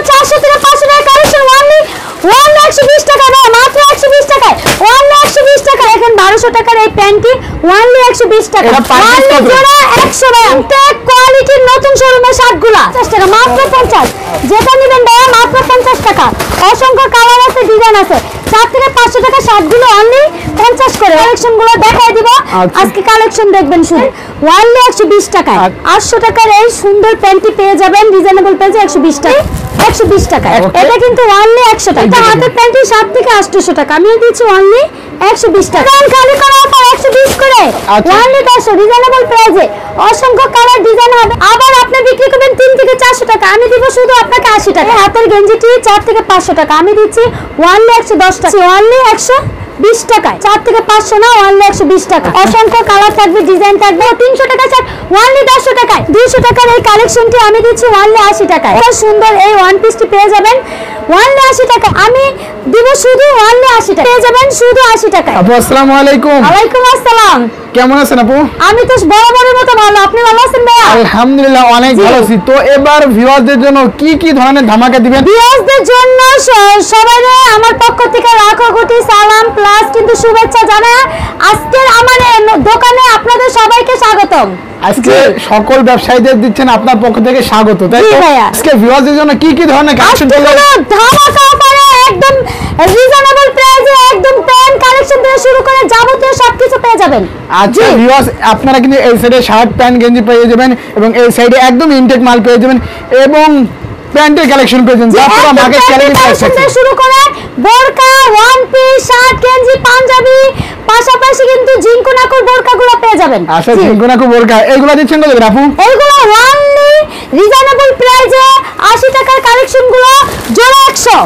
400 থেকে 500 টাকা collection only 120 টাকা ভাই, মাত্র 120 টাকায় ওয়ানলি 120 টাকা। দেখেন 1200 টাকার এই প্যান্টটি ওয়ানলি 120 টাকা, ওয়ানলি জোড়া 100 ভাই। টেক কোয়ালিটির নতুন শোরুমের শার্টগুলা 50 টাকা, মাত্র 50। যেটা নেবেন ভাই মাত্র 50 টাকা। অসংখ্য কালার আছে, ডিজাইন আছে। 4 থেকে 500 টাকা শার্টগুলো অনলি 50 করে। কালেকশনগুলো দেখাই দিব আজকে, কালেকশন দেখবেন শুধু ওয়ানলি 120 টাকায়। 800 টাকার এই সুন্দর প্যান্টটি পেয়ে যাবেন রিজনেবল প্রাইসে 120 টাকা, 120 টাকা। এটা কিন্তু ওয়ানলি 100 টাকা। এটা হাতের প্যান্টটি 7 থেকে 800 টাকা, আমি দিচ্ছি ওয়ানলি 120 টাকা। খালি করা অফার 120 করে ওয়ানলি 100 রিজনেবল প্রাইসে। অসংখ্য কালার ডিজাইন হবে। আবার আপনি বিক্রি করবেন 3 থেকে 400 টাকা, আমি দিব শুধু আপনাকে 80 টাকা। হাতের গেঞ্জিটি 4 থেকে 500 টাকা, আমি দিচ্ছি ওয়ানলি 110 টাকা, ওয়ানলি 120 টাকায়। 4 থেকে 500 না, ওয়ানলি 120 টাকা। অসংখ্য কালার থাকবে, ডিজাইন থাকবে। 300 টাকা শার্ট ওয়ানলি 100 টাকায়। 200 টাকার এই কালেকশনটি আমি দিচ্ছি ওয়ানলি 80 টাকায়। এটা সুন্দর এই ওয়ান পিসটি পেয়ে যাবেন ওয়ানলি 80 টাকা, আমি দিব শুধু ওয়ানলি 80 টাকা, পেয়ে যাবেন শুধু 80 টাকা। আপু আসসালামু আলাইকুম। ওয়ালাইকুম আসসালাম। কেমন আছেন আপু? আমি তো বরাবরের মতো ভালো, আপনি ভালো আছেন ভাইয়া? আলহামদুলিল্লাহ অনেক ভালো আছি। তো এবার ভিউয়ারদের জন্য কি কি ধরনের ধামাকা দিবেন? ভিউয়ারদের জন্য সবাইকে আমার পক্ষ থেকে লাখো কোটি সালাম প্লাস কিন্তু শুভেচ্ছা জানাই। আজকের আমার দোকানে আপনাদের সবাইকে স্বাগতম। আজকে সকল ব্যবসায়ীদের দিচ্ছেন আপনার পক্ষ থেকে স্বাগত, তাই তো? আজকে ভিউয়ারদের জন্য কি কি ধরনের কালেকশন চলবে? ধামাকা অফারে একদম রিজনেবল প্রাইসে একদম প্যান্ট কালেকশন থেকে শুরু করে যাবতীয় সবকিছু পেয়ে যাবেন। আচ্ছা ভিউয়ার্স, আপনারা কিন্তু এই সাইডে শার্ট প্যান্ট গেঞ্জি পেয়ে যাবেন এবং এই সাইডে একদম ইনটেক মাল পেয়ে যাবেন এবং প্যান্টের কালেকশন পেয়ে যাবেন। আপনারা মার্কেট চ্যালেঞ্জ থেকে শুরু করে বোরকা, ওয়ান পিস, শার্ট, গেঞ্জি, পাঞ্জাবি, পাশাপাশি কিন্তু জিনকুনাকুর বোরকাগুলো পেয়ে যাবেন। আচ্ছা জিনকুনাকু বোরকা এগুলো দিচ্ছেন কত করে আপু? এগুলো ওয়ানলি রিজনেবল প্রাইসে 80 টাকার কালেকশনগুলো জোড়া 100,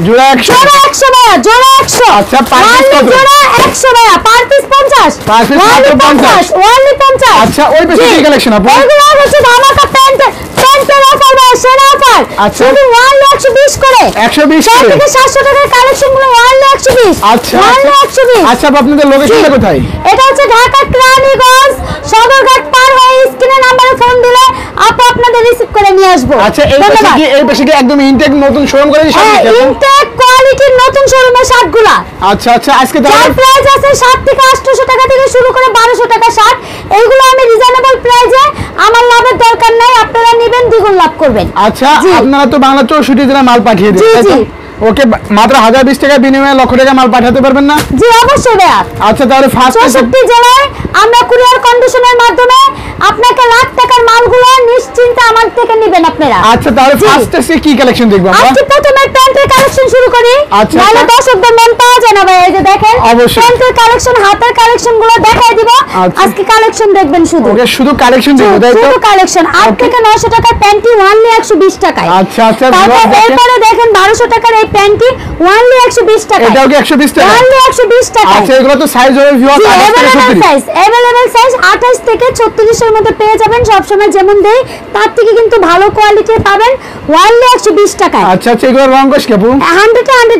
জোড়া 100, জোড়া 100 ভাইয়া, জোড়া 100। আচ্ছা পার পিস কত? জোড়া 100 ভাইয়া, per piece 50, per piece 50, only 50। আচ্ছা ওই পাশে কি কালেকশন আপু? এগুলো হচ্ছে ধামাকা প্যান্টের অফার ভাই, সেরা অফার। আচ্ছা শুধু ওয়ানলি 120 করে, 120 করে থেকে 700 টাকার কালেকশনগুলো ওয়ানলি 120। আচ্ছা ওয়ানলি 120। আচ্ছা আপনাদের লোকেশনটা কোথায়? এটা হচ্ছে ঢাকা কেরানীগঞ্জ সদরঘাট পার হয়ে স্ক্রিনে নাম্বারে ফোন দিলে আপু আপনাদের রিসিভ করে নিয়ে আসবো। আচ্ছা এই পাশে কি একদম ইনটেক নতুন শোরুম করে দিয়েছেন? হ্যাঁ, ইনটেক কোয়ালিটির নতুন শোরুমের শার্টগুলা। আচ্ছা আচ্ছা আজকে তো প্রাইস আছে 7 থেকে 800 টাকা থেকে শুরু করে 1200 টাকা শার্ট। এইগুলো আমি রিজনেবল প্রাইসে, আমার লাভের দরকার নাই, আপনারা নেবেন দ্বিগুণ লাভ করবেন। আচ্ছা আপনারা তো বাংলা 64 জেলায় মাল পাঠিয়ে দিন, তাই তো? ওকে, মাত্র 1020 টাকা বিনিময়ে লক্ষ টাকা মাল পাঠাতে পারবেন না? জি অবশ্যই ভাইয়া। আচ্ছা তাহলে ফার্স্ট 64 জেলায় আমরা কুরিয়ার কন্ডিশনের মাধ্যমে আপনাকে লাখ টাকার মালগুলো নিশ্চিন্তে আমার থেকে নেবেন আপনারা। আচ্ছা তাহলে ফার্স্ট এসে কি কালেকশন দেখব আমরা? আজকে প্রথমে প্যান্টের কালেকশন শুরু করি। আচ্ছা নালে দর্শকদের মন পাওয়া যায় না ভাই, এই যে দেখেন প্যান্টের কালেকশন, হাতের কালেকশনগুলো দেখাই দিব। আজকে কালেকশন দেখবেন শুধু। ওকে শুধু কালেকশন দেখব, তাই তো? শুধু কালেকশন। 8 থেকে 900 টাকার প্যান্টি ওয়ানলি 120 টাকায়। আচ্ছা আচ্ছা এরপরে দেখেন 1200 টাকার এই প্যান্টি ওয়ানলি 120 টাকা। এটাও কি 120 টাকা? ওয়ানলি 120 টাকা। আচ্ছা এগুলো তো সাইজ হবে ভিউয়ার 28 সাইজ 28 থেকে 36 এর মধ্যে পেয়ে যাবেন। সব সময় যেমন দেই তার থেকে কিন্তু ভালো কোয়ালিটির পাবেন ওয়ানলি 120 টাকা। আচ্ছা আচ্ছা এগুলো রং কস কেমন? 100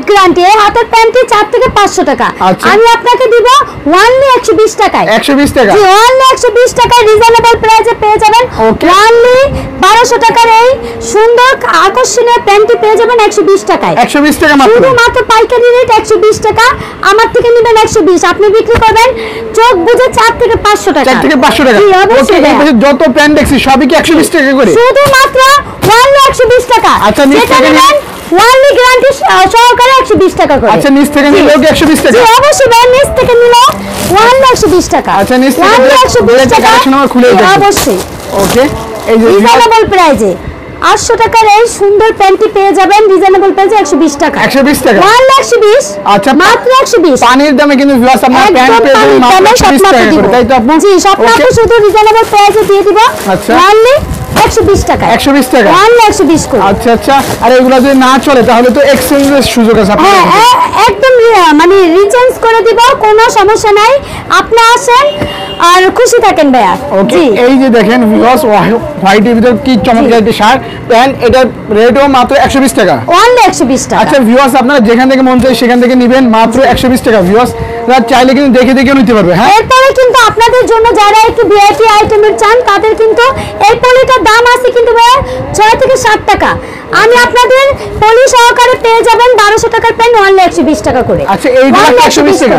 গ্যারান্টি। এই হাতের প্যান্টি 4 থেকে 500 টাকা, আমি আপনাকে দিব ওয়ানলি 120 টাকায়। 120 টাকা? জি ওয়ানলি 120 টাকায় রিজনেবল প্রাইসে পেয়ে যাবেন। ওয়ানলি 1200 টাকার এই সুন্দর আকর্ষণীয় প্যান্টি পেয়ে যাবেন 120 টাকায়। 120 টাকা মাত্র? শুধুমাত্র পাইকারি রেট 120 টাকা, আমার থেকে নেবেন 120, আপনি বিক্রি করবেন চোখ বুঝে 4 থেকে 500 টাকা। 4 থেকে 500 টাকা? ওকে, এই পাশে যত প্যান্ট দেখছি সবই কি 120 টাকা করে? শুধুমাত্র ওয়ানলি 120 টাকা। আচ্ছা নিচ থেকে নেন ওয়ানলি গ্যারান্টি সহকারে 120 টাকা করে। আচ্ছা নিচ থেকে নিলেও কি 120 টাকা? জি অবশ্যই ভাই, নিচ থেকে নিলে ওয়ানলি 120 টাকা। আচ্ছা নিচ থেকে 120 টাকা কালেকশন আমার খুলে দিন অবশ্যই। ওকে এই যে রিজনেবল প্রাইসে 800 টাকার এই সুন্দর প্যান্টি পেয়ে যাবেন রিজনেবল প্রাইসে 120 টাকা। 120 টাকা? 120। আচ্ছা মাত্র 120 পানির দামে কিন্তু ভিউয়ার্স আপনারা প্যান্ট পেয়ে যাবেন মাত্র 120 টাকা করে, তাই তো আপু? জি সবটাকে শুধু রিজনেবল প্রাইসে দিয়ে দিব। আচ্ছা ওয়ানলি 120 টাকা। 120 টাকা? ওয়ানলি 120 করে। আচ্ছা আচ্ছা আর এগুলো যদি না চলে তাহলে তো এক্সচেঞ্জের সুযোগ আছে আপনাদের? হ্যাঁ একদম মানে রিচেঞ্জ করে দিব, কোনো সমস্যা নাই, আপনি আসেন আর খুশি থাকেন ভাইয়া। ওকে এই যে দেখেন ভিউয়ার্স হোয়াইটের ভিতর কি চমৎকার একটা শার্ট প্যান্ট, এটার রেটও মাত্র 120 টাকা। ওনলি 120 টাকা। আচ্ছা ভিউয়ার্স আপনারা যেখান থেকে মন চাই সেখান থেকে নেবেন মাত্র 120 টাকা। ভিউয়ার্স আপনারা চাইলে কিন্তু দেখে দেখে নিতে পারবে। হ্যাঁ এরপরে কিন্তু আপনাদের জন্য যারা একটু ভিআইপি আইটেমের চান তাদের কিন্তু এই পলিটার দাম আছে কিন্তু ভাইয়া 6 থেকে 7 টাকা, আমি আপনাদের পলি সহকারে পেয়ে যাবেন 1200 টাকার প্যান্ট অনলি 120 টাকা করে। আচ্ছা এইগুলো 120 টাকা।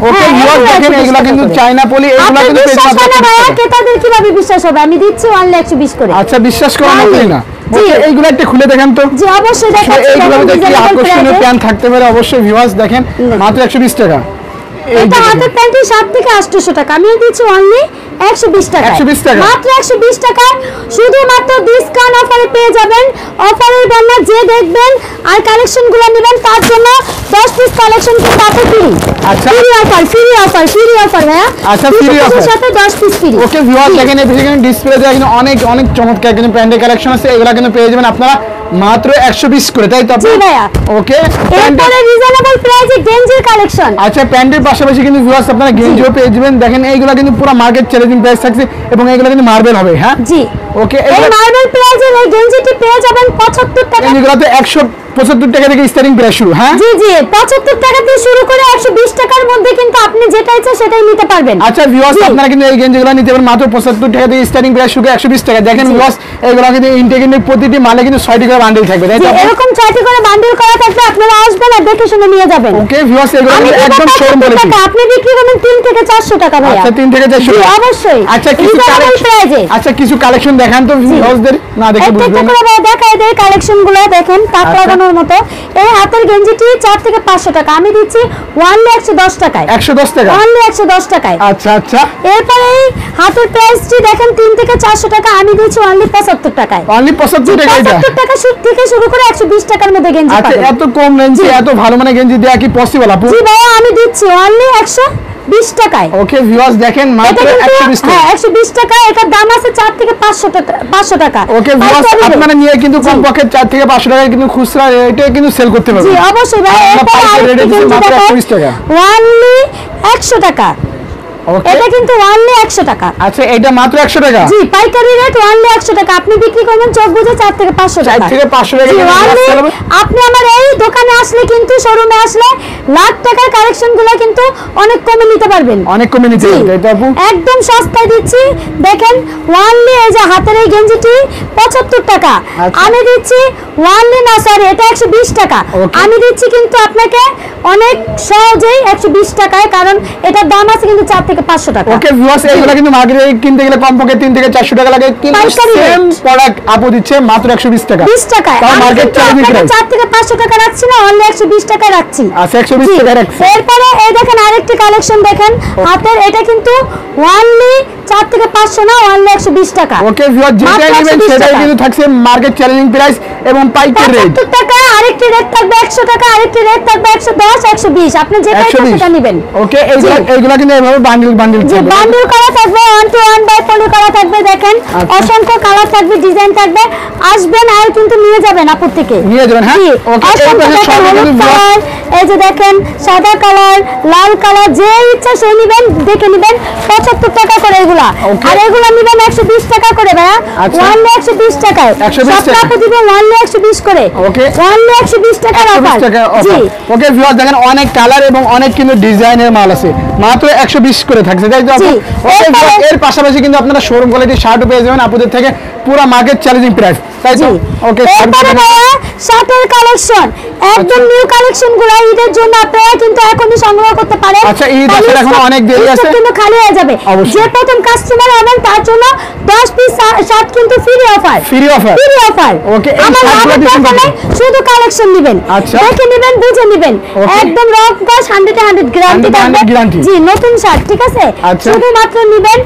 ওকে ভিউয়ার দেখেন এগুলো কিন্তু চায়না পলি, এগুলো কিন্তু পেয়ে যাবেন ভাইয়া। ক্রেতাদের কিভাবে বিশ্বাস হবে? আমি দিচ্ছি অনলি 120 করে। আচ্ছা বিশ্বাস করেন আপনি না? ওকে এইগুলো একটু খুলে দেখেন তো। জি অবশ্যই দেখাচ্ছি। এইগুলো দেখি আকর্ষণীয় প্যান্ট থাকতে পারে অবশ্যই ভিউয়ার্স দেখেন মাত্র 120 টাকা। এটা হাতের প্যান্টের 7 থেকে 800 টাকা, আমি দিচ্ছি অনলি 120 টাকা। 120 টাকা মাত্র 120 টাকা শুধুমাত্র ডিসকাউন্ট অফারে পেয়ে যাবেন। অফারের ব্যানার যে দেখবেন আর কালেকশনগুলো নেবেন তার জন্য 10 পিস কালেকশন কিন্তু আপনি ফ্রি। আচ্ছা ফ্রি অফার ভাইয়া। আচ্ছা ফ্রি অফার সাথে 10 পিস ফ্রি। ওকে ভিউয়ার দেখেন এই ভিডিও ডিসপ্লে দেওয়া কিন্তু অনেক চমৎকার কিন্তু প্যান্টের কালেকশন আছে, এগুলো কিন্তু পেয়ে যাবেন আপনারা মাত্র 120 করে, তাই তো? জি ভাইয়া। ওকে এরপরে রিজনেবল প্রাইসে গেঞ্জির কালেকশন। আচ্ছা প্যান্টের পাশাপাশি কিন্তু ভিউয়ার্স আপনারা গেঞ্জিও পেয়ে যাবেন। দেখেন এইগুলো কিন্তু পুরো মার্কেট চ্যালেঞ্জিং প্রাইস থাকছে এবং এইগুলো কিন্তু মার্বেল হবে। হ্যাঁ জি ওকে এই মার্বেল প্রাইসের এই গেঞ্জিটি পেয়ে যাবেন 75 টাকা। এইগুলো তো 175 টাকা থেকে স্টার্টিং প্রাইস শুরু। হ্যাঁ জি 75 টাকা থেকে শুরু করে 120 টাকার মধ্যে কিন্তু আপনি যেটা ইচ্ছা সেটাই নিতে পারবেন। আচ্ছা ভিউয়ার্স আপনারা কিন্তু এই গেঞ্জিগুলো নিতে পারেন মাত্র 75 টাকা থেকে স্টার্টিং প্রাইস শুরু 120 টাকা। দেখেন ভিউয়ার্স এইগুলো কিন্তু ইনটেকের প্রতিটি মালে কিন্তু 6টি করে বান্ডেল থাকবে, তাই তো? এরকম 6টি করে বান্ডেল করা থাকবে, আপনারা আসবেন আর দেখে শুনে নিয়ে যাবেন। ওকে ভিউয়ার্স এগুলো কিন্তু একদম শোরুম কোয়ালিটি। আপনি বিক্রি করবেন 3 থেকে 400 টাকা ভাইয়া। আচ্ছা 3 থেকে 400 টাকা অবশ্যই। আচ্ছা কিছু কালেকশন দেখান তো ভিউয়ার্সদের না দেখে বুঝবেন না। একটা করে দেখাই দেই কালেকশনগুলো দেখেন তাক লাগানোর মতো। এই হাতের গেঞ্জিটি 4 থেকে 500 টাকা, আমি দিচ্ছি অনলি 110 টাকায়। 110 টাকা অনলি 110 টাকায়। আচ্ছা এরপরে এই হাতের প্রাইসটি দেখেন 3 থেকে 400 টাকা, আমি দিচ্ছি অনলি 75 টাকায়। অনলি 75 টাকা। এটা 75 টাকা থেকে শুরু করে 120 টাকার মধ্যে গেঞ্জি আচ্ছা পাবেন। এত কম রেঞ্জে এত ভালো মানে গেঞ্জি দেয়া কি পসিবল আপু? জি ভাইয়া আমি দিচ্ছি অনলি 120 টাকায়। ওকে ভিউয়ার্স দেখেন মাত্র 120 টাকা। হ্যাঁ 120 টাকা। এটার দাম আছে 4 থেকে 500 টাকা। ওকে ভিউয়ার্স আপনারা নিয়ে কিন্তু কম পক্ষে 4 থেকে 500 টাকা কিন্তু খুচরা রেটে কিন্তু সেল করতে পারবেন। জি অবশ্যই ভাই। এরপর আরেকটা গেঞ্জি মাত্র 120 টাকা। অনলি 100 টাকা। ওকে এটা কিন্তু অনলি 100 টাকা। আচ্ছা এটা মাত্র 100 টাকা। জি পাইকারি রেট অনলি 100 টাকা। আপনি বিক্রি করবেন চোখ বুঝে 4 থেকে 500 টাকা। 4 থেকে 500 টাকা আপনি আমার এই দোকানে আসলে কিন্তু শোরুমে আসলে লাখ টাকার কালেকশনগুলো কিন্তু অনেক কমে নিতে পারবেন। অনেক কমে নিতে পারবেন, তাই তো আপু? একদম সস্তায় দিচ্ছি। দেখেন অনলি এই যে হাতের এই গেঞ্জিটি 75 টাকা, আমি দিচ্ছি অনলি না সরি এটা 120 টাকা। আমি দিচ্ছি কিন্তু আপনাকে অনেক সহজেই 120 টাকায়, কারণ এটার দাম আছে কিন্তু 4 থেকে 500 টাকা। ওকে ভিউয়ার্স এগুলো কিন্তু মার্কেটে কিনতে গেলে কমপক্ষে 3 থেকে 400 টাকা লাগে, কিন্তু সেম প্রোডাক্ট আপু দিচ্ছে মাত্র 120 টাকা। 20 টাকায়। তাও মার্কেট চ্যালেঞ্জিং প্রাইস। 4 থেকে 500 টাকা রাখছি না, অনলি 120 টাকা রাখছি। আচ্ছা 120 টাকা রাখছি। এরপরে এই দেখেন আরেকটি কালেকশন দেখেন হাতের, এটা কিন্তু অনলি 4 থেকে 500 না, অনলি 120 টাকা। ওকে ভিউয়ার্স যেটাই নেবেন সেটাই কিন্তু থাকছে মার্কেট চ্যালেঞ্জিং প্রাইস এবং পাইকারি রেট। 75 টাকা, আরেকটি রেট থাকবে 100 টাকা, আরেকটি রেট থাকবে 110, 120। আপনি যেটা ইচ্ছা সেটা নেবেন। ওকে এইগুলো কিন্তু এভাবে বান্ডেল জি বান্ডেল করা থাকবে, 1 to 1 বাই পলি করা থাকবে। দেখেন অসংখ্য কালার থাকবে, ডিজাইন থাকবে। আসবেন আর কিন্তু নিয়ে যাবেন আপুর থেকে নিয়ে যাবেন। হ্যাঁ ওকে এই যে দেখেন সাদা কালার, লাল কালার, যে ইচ্ছা সেই নেবেন, দেখে নেবেন। 75 টাকা করে এগুলা, আর এগুলা নেবেন 120 টাকা করে ভাইয়া। অনলি 120 টাকায়। 120 টাকা আপনি দিবেন অনলি 120 করে। ওকে অনলি 120 টাকার অফার। জি ওকে ভিউয়ার্স দেখেন অনেক কালার এবং অনেক কিন্তু ডিজাইনের মাল আছে, মাত্র 120 করে থাকছে, তাই তো আপু? ওকে ভিউয়ার্স এর পাশাপাশি কিন্তু আপনারা শোরুম কোয়ালিটি শার্টও পেয়ে যাবেন আপুদের থেকে পুরো মার্কেট চ্যালেঞ্জিং প্রাইস, তাই তো? ওকে এরপরে ভাইয়া শার্টের কালেকশন, একদম নিউ কালেকশনগুলো ঈদের জন্য আপনারা কিন্তু এখনই সংগ্রহ করতে পারেন। আচ্ছা ঈদ আসলে এখন অনেক দেরি আছে, কিন্তু খালি হয়ে যাবে। যে প্রথম কাস্টমার হবেন তার জন্য 10 পিস শার্ট কিন্তু ফ্রি অফার। ওকে আমার শুধু কালেকশন নেবেন, দেখে নেবেন, বুঝে নেবেন। একদম রকগস 100 গ্যারান্টি থাকবে। জি নতুন শার্ট, ঠিক আছে? শুধুমাত্র নেবেন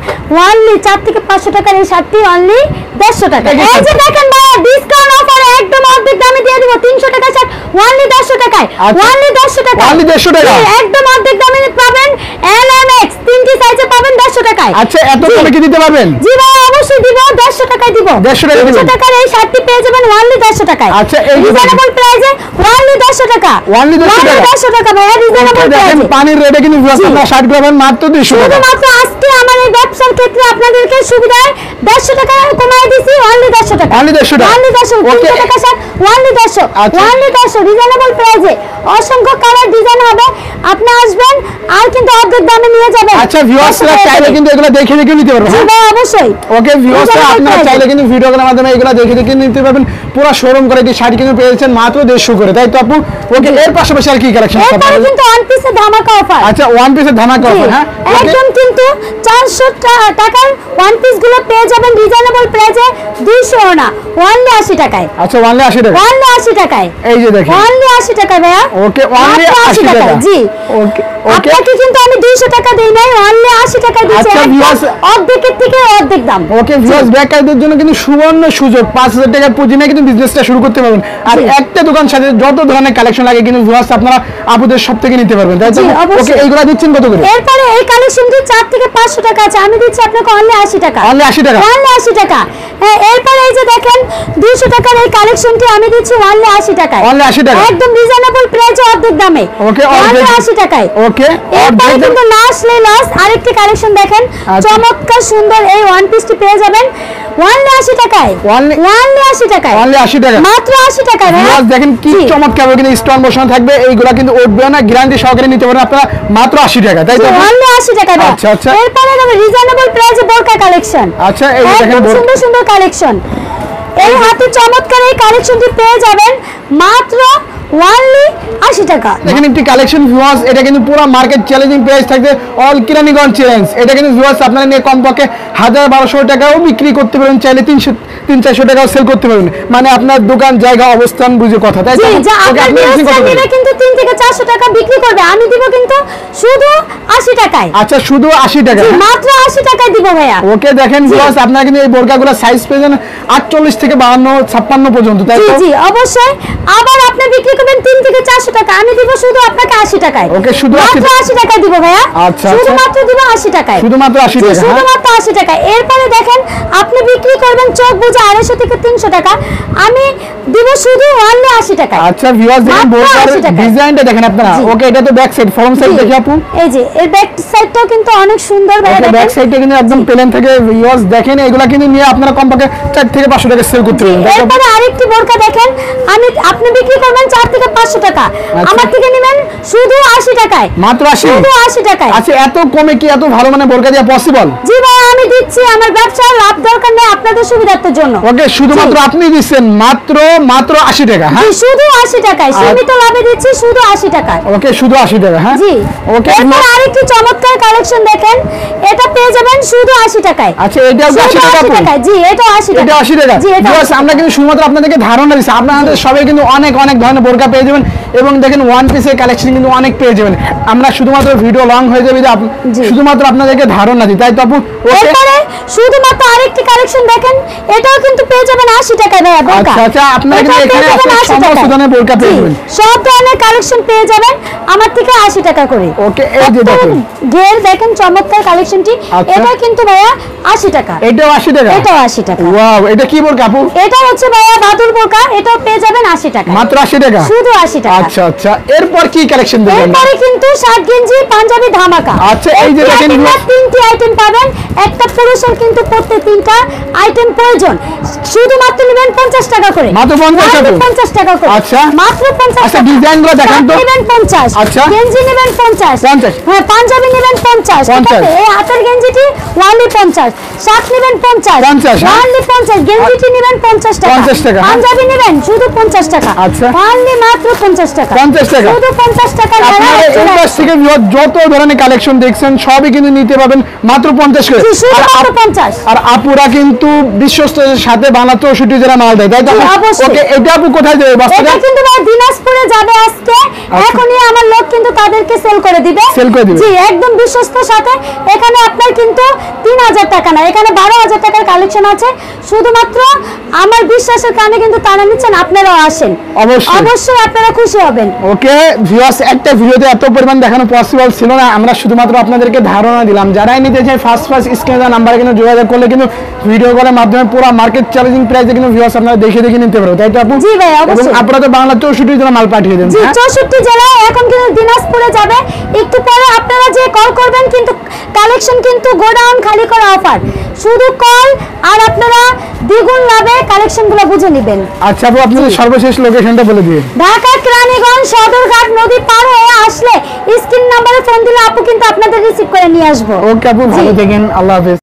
অনলি 4 থেকে 500 টাকার এই শার্টটি অনলি 150 টাকা। এই যে দেখেন ভাইয়া ডিসকাউন্ট অফার একদম অর্ধেক দামে দিয়ে দিব। 300 টাকা শার্ট অনলি 150 টাকায়। অনলি 150 টাকা। অনলি 150 টাকা। একদম অর্ধেক দামে পাবেন। এল এম এক্স তিনটি সাইজে পাবেন 150 টাকায়। আচ্ছা এত কমে কি দিতে পারবেন? জি ভাই অবশ্যই দিব, 150 টাকায় দিব। 150 টাকার এই শার্টটি পেয়ে যাবেন অনলি 150 টাকায়। আচ্ছা এই রিজনেবল প্রাইসে অনলি 150 টাকা। অনলি 150 টাকা ভাই রিজনেবল প্রাইসে। দেখেন পানির রেটে কিন্তু আপনারা শার্ট পাবেন মাত্র 200 টাকা। শুধুমাত্র আজকে আমার এই ব্যবসার ক্ষেত্রে আপনাদেরকে সুবিধায় 150 টাকা কমায় দিছি, অনলি 150 টাকা। অনলি 150 টাকা। অনলি 150 ওকে টাকা শার্ট অনলি 150। অনলি 150 রিজনেবল প্রাইসে অসংখ্য কালার ডিজাইন হবে। আপনি আসবেন আর কিন্তু অর্ধেক দামে নিয়ে যাবেন। আচ্ছা ভিউয়ার্সরা চাইলে কিন্তু এগুলো দেখে দেখে নিতে পারবে। জি ভাই অবশ্যই। ওকে ভিউয়ার্সরা আপনারা চাইলে কিন্তু ভিডিও কলের মাধ্যমে এগুলো দেখে দেখে নিতে পারবেন। পুরো শোরুম কোয়ালিটি শাড়ি কিন্তু পেয়েছেন মাত্র 150 করে, তাই তো আপু? ওকে এর পাশাপাশি আর কি কালেকশন আছে? এরপরে কিন্তু ওয়ান পিসের ধামাকা অফার। আচ্ছা ওয়ান পিসের ধামাকা অফার, হ্যাঁ একদম কিন্তু 400 টাকার ওয়ান পিস গুলো পেয়ে যাবেন রিজনেবল প্রাইসে 200 না অনলি 80 টাকায়। আচ্ছা অনলি 80 টাকা, অনলি 80 টাকায়। এই যে দেখেন অনলি 80 টাকায় ভাইয়া। ওকে অনলি 80 টাকা। জি ওকে ওকে আপনাকে কিন্তু আমি 200 টাকা দেই নাই, অনলি 80 টাকা দিয়েছি। আচ্ছা, viewers- অর্ধেকের থেকে অর্ধেক দাম। ওকে ভিউয়ার্স বেকারদের জন্য কিন্তু সুবর্ণ সুযোগ, 5000 টাকা পুঁজি নিয়ে কিন্তু বিজনেসটা শুরু করতে পারবেন। আর জি। একটা দোকান সাথে যত ধরনের কালেকশন লাগে কিন্তু ভিউয়ার্স আপনারা আপুদের সব থেকে নিতে পারবেন, তাই তো? জি, অবশ্যই। ওকে এইগুলা দিচ্ছেন কত করে? এরপরে এই কালেকশনটি 4 থেকে 500 টাকা আছে, আমি দিচ্ছি আপনাকে অনলি 80 টাকা। অনলি 80 টাকা। অনলি 80 টাকা। হ্যাঁ এরপরে এই যে দেখেন 200 টাকার এই কালেকশনটি আমি দিচ্ছি অনলি 80 টাকায়। অনলি 80 টাকা। একদম রিজনেবল প্রাইসে অর্ধেক দামে। ওকে, অনলি অর্ধেক। 80 টাকায়। ওকে এরপরে কিন্তু না আসলে লস। আরেকটি কালেকশন দেখেন আচ্ছা। চমৎকার সুন্দর এই ওয়ান পিসটি পেয়ে যাবেন অনলি 80 টাকায়। Only- অনলি 80 টাকায়। অনলি 80 টাকা। মাত্র 80 টাকায় ভাইয়া। ভিউয়ার্স দেখেন কি জি। চমৎকার কিন্তু স্টোন বসানো থাকবে, এইগুলা কিন্তু উঠবে না, গ্যারান্টি সহকারে নিতে পারেন আপনারা মাত্র 80 টাকা, তাই তো? অনলি 80 টাকা ভাইয়া। আচ্ছা, আচ্ছা। এরপরে রিজনেবল প্রাইসে বোরকা কালেকশন। আচ্ছা এই যে দেখেন একদম বোরকা। সুন্দর সুন্দর কালেকশন। এই হাতে চমৎকার এই কালেকশনটি পেয়ে যাবেন মাত্র অনলি 80 টাকা। দেখেন একটি কালেকশন ভিউয়ার্স, এটা কিন্তু পুরো মার্কেট চ্যালেঞ্জিং প্রাইস থাকবে, অল কিরানীগঞ্জ চ্যালেঞ্জ। এটা কিন্তু ভিউয়ার্স আপনারা নিয়ে কমপক্ষে 1000-1200 টাকাও বিক্রি করতে পারবেন, চাইলে 300-400 টাকাও সেল করতে পারবেন। মানে আপনার দোকান জায়গা অবস্থান বুঝে কথা, তাই তো? জি যা ওকে, আপনার আপনি দিচ্ছেন কত বিজনেস করে? নিলে কিন্তু 3 থেকে 400 টাকা বিক্রি করবে, আমি দিব কিন্তু শুধু 80 টাকায়। আচ্ছা শুধু 80 টাকা, জি, মাত্র 80 টাকায় দিব ভাইয়া। ওকে দেখেন ভিউয়ার্স আপনারা কিন্তু এই বোরকাগুলো সাইজ পেয়েছেন 48 থেকে 52-56 পর্যন্ত, তাই জি তো? জি অবশ্যই। আবার আপনি বিক্রি করবেন 3 থেকে 400 টাকা, আমি দিব শুধু আপনাকে 80 টাকায়। ওকে, শুধু 80 মাত্র 80 টাকায় দিব ভাইয়া। আচ্ছা, শুধুমাত্র দিব 80 টাকায়। শুধুমাত্র 80 জি, টাকা, হ্যাঁ? শুধুমাত্র 80 টাকা। এরপরে দেখেন আপনি বিক্রি করবেন চোখ বুঝে 250 থেকে 300 টাকা, আমি দিব শুধু অনলি 80 টাকায়। আচ্ছা ভিউয়ার্স দেখেন মাত্র বোরকার 80 টাকা। ডিজাইনটা দেখেন আপনারা। জি। ওকে এটা তো ব্যাক সাইড, ফ্রন্ট সাইড জি, দেখি আপু। এই যে এর ব্যাক সাইডটাও কিন্তু অনেক সুন্দর ভাইয়া ওকে ব্যাক দেখেন। সাইডটা কিন্তু একদম প্লেন থেকে ভিউয়ার্স দেখেন, এগুলা কিন্তু নিয়ে আপনারা কমপক্ষে 4 থেকে 500 টাকা সেল করতে পারবেন, তাই তো? এরপরে আরেকটি বোরকা দেখেন, আপনি বিক্রি করবেন 4 থেকে 500 টাকা, আমার থেকে নেবেন শুধু 80 টাকায়। মাত্র 80? শুধু 80 টাকায়। আচ্ছা এত কমে কি এত ভালো মানে বোরকা দেওয়া পসিবল? জি ভাই আমি দিচ্ছি, আমার ব্যবসার লাভ দরকার নেই, আপনাদের সুবিধার্থের জন্য। ওকে শুধুমাত্র জি। আপনি দিচ্ছেন মাত্র 80 টাকা, জি, হ্যাঁ? শুধু 80 টাকায়, সীমিত লাভে দিচ্ছি শুধু 80 টাকায়। ওকে শুধু 80 টাকা, হ্যাঁ? জি ওকে এরপর আরেকটি চমৎকার কালেকশন দেখেন, এটা পেয়ে যাবেন শুধু 80 টাকায়। আচ্ছা এটাও কি 80 শুধু টাকা 80 আপু? টাকায়। জি এটা 80 টাকা। এটা 80 টাকা। জি এটা ভিউয়ার্স 80 আমরা কিন্তু শুধুমাত্র আপনাদেরকে ধারণা দিচ্ছি, আপনাদের সবাই কিন্তু অনেক অনেক ধরনের বোরকা পেয়ে যাবেন এবং দেখেন ওয়ান পিসের কালেকশন কিন্তু অনেক পেয়ে যাবেন। আমরা শুধুমাত্র ভিডিও লং হয়ে যাবে যে জি। শুধুমাত্র আপনাদেরকে ধারণা দিই, তাই তো আপু? ওকে এরপরে শুধুমাত্র আরেকটি কালেকশন দেখেন, এটাও কিন্তু পেয়ে যাবেন 80 টাকায় ভাইয়া বোরকা। আচ্ছা, আচ্ছা, আপনারা কিন্তু এটাও পেয়ে এখানে যাবেন আসলে 80 সমস্ত টাকায়। ধরনের বোরকা পেয়ে জি, যাবেন। সব ধরনের কালেকশন পেয়ে যাবেন আমার থেকে 80 টাকা করে। ওকে এই যে দেখুন ঘের দেখেন চমৎকার কালেকশনটি, আচ্ছা। এটা কিন্তু ভাইয়া 80 টাকা। এটাও 80 টাকা? এটাও 80 টাকা। ওয়াও এটা কি বোরকা আপু? এটা হচ্ছে ভাইয়া বাদুর বোরকা, এটাও পেয়ে যাবেন 80 টাকা। মাত্র 80 টাকা? শুধু 80 টাকা। আচ্ছা আচ্ছা এরপর কি কালেকশন দেবেন? এরপরে কিন্তু শার্ট গেঞ্জি পাঞ্জাবি ধামাকা। আচ্ছা, এই যে একটি দেখেন item না, viewers- 3টি আইটেম পাবেন, একটা পুরুষের কিন্তু প্রত্যেক 3টা আইটেম প্রয়োজন। শুধুমাত্র নেবেন 50 টাকা করে। মাত্র 50 টাকা? 50 টাকা করে। আচ্ছা। মাত্র 50 আচ্ছা, টাকা। ডিজাইনগুলো দেখান তো। শার্ট নেবেন 50, আচ্ছা। গেঞ্জি নেবেন 50, 50 হ্যাঁ পাঞ্জাবি নেবেন 50, ঠিক 50 আছে? এই হাতের গেঞ্জিটি ওয়ানলি 50, শার্ট নেবেন 50, 50, হ্যাঁ। ওয়ানলি 50, গেঞ্জিটি নেবেন 50 টাকা, 50 টাকা, হ্যাঁ। পাঞ্জাবি নেবেন শুধু 50 টাকা, আচ্ছা। ওয়ানলি মাত্র 50 টাকা। 50 টাকা? শুধু 50 টাকা। আপনারা এই পাশ থেকে যত ধরনের কালেকশন দেখছেন সবই কিন্তু নিতে পারবেন মাত্র 50 করে। জি, শুধু আর মাত্র 50। আর আপুরা কিন্তু বিশ্বস্ততার সাথে বাংলা 64 জেলা মাল দেয়, তাই তো? জি, অবশ্যই। ওকে এটা আপু কোথায় দেবে বস্তাটা? এটা কিন্তু ভাই দিনাজপুরে যাবে আজকে, এখনই আমার লোক কিন্তু তাদেরকে সেল করে দিবে। Sell করে দিবে? জি একদম বিশ্বস্তর সাথে। এখানে আপনার কিন্তু 3000 টাকা না, এখানে 12000 টাকার কালেকশন আছে। শুধুমাত্র আমার বিশ্বাসের কারণে কিন্তু তারা নিচ্ছেন, আপনারাও আসেন, অবশ্যই। অবশ্যই আপনারা খুশি হবেন। ওকে ভিউয়ার্স একটা ভিডিওতে এত পরিমাণ দেখানো পসিবল ছিল না, আমরা শুধুমাত্র আপনাদেরকে ধারণা দিলাম। যারাই নিতে চায় ফার্স্ট স্ক্রিনে দেওয়া নাম্বারে কিন্তু যোগাযোগ করলে কিন্তু ভিডিও কলের মাধ্যমে পুরো মার্কেট চ্যালেঞ্জিং প্রাইসে কিন্তু ভিউয়ার্স আপনারা দেখে দেখে নিতে পারবেন, তাই তো আপু? জি ভাই, অবশ্যই। এবং আপনারা তো বাংলা 64 জেলা মাল পাঠিয়ে দেন, জি হ্যাঁ? 64 জেলায় এখন কিন্তু দিনাজপুরে যাবে। একটু পরে আপনারা যে কল করবেন কিন্তু কালেকশন কিন্তু গোডাউন খালি করা অফার, শুধু কল আর আপনারা দ্বিগুণ লাভে কালেকশনগুলো বুঝে নেবেন। আচ্ছা আপু, আপনাদের সর্বশেষ লোকেশনটা বলে দিন। ঢাকা কেরানীগঞ্জ সদরঘাট নদী পার হয়ে আসলে স্ক্রিন নাম্বারে ফোন দিলে আপু কিন্তু আপনাদের রিসিভ করে নিয়ে আসবো। ওকে আপু, ভালো থাকেন, আল্লাহ হাফেজ।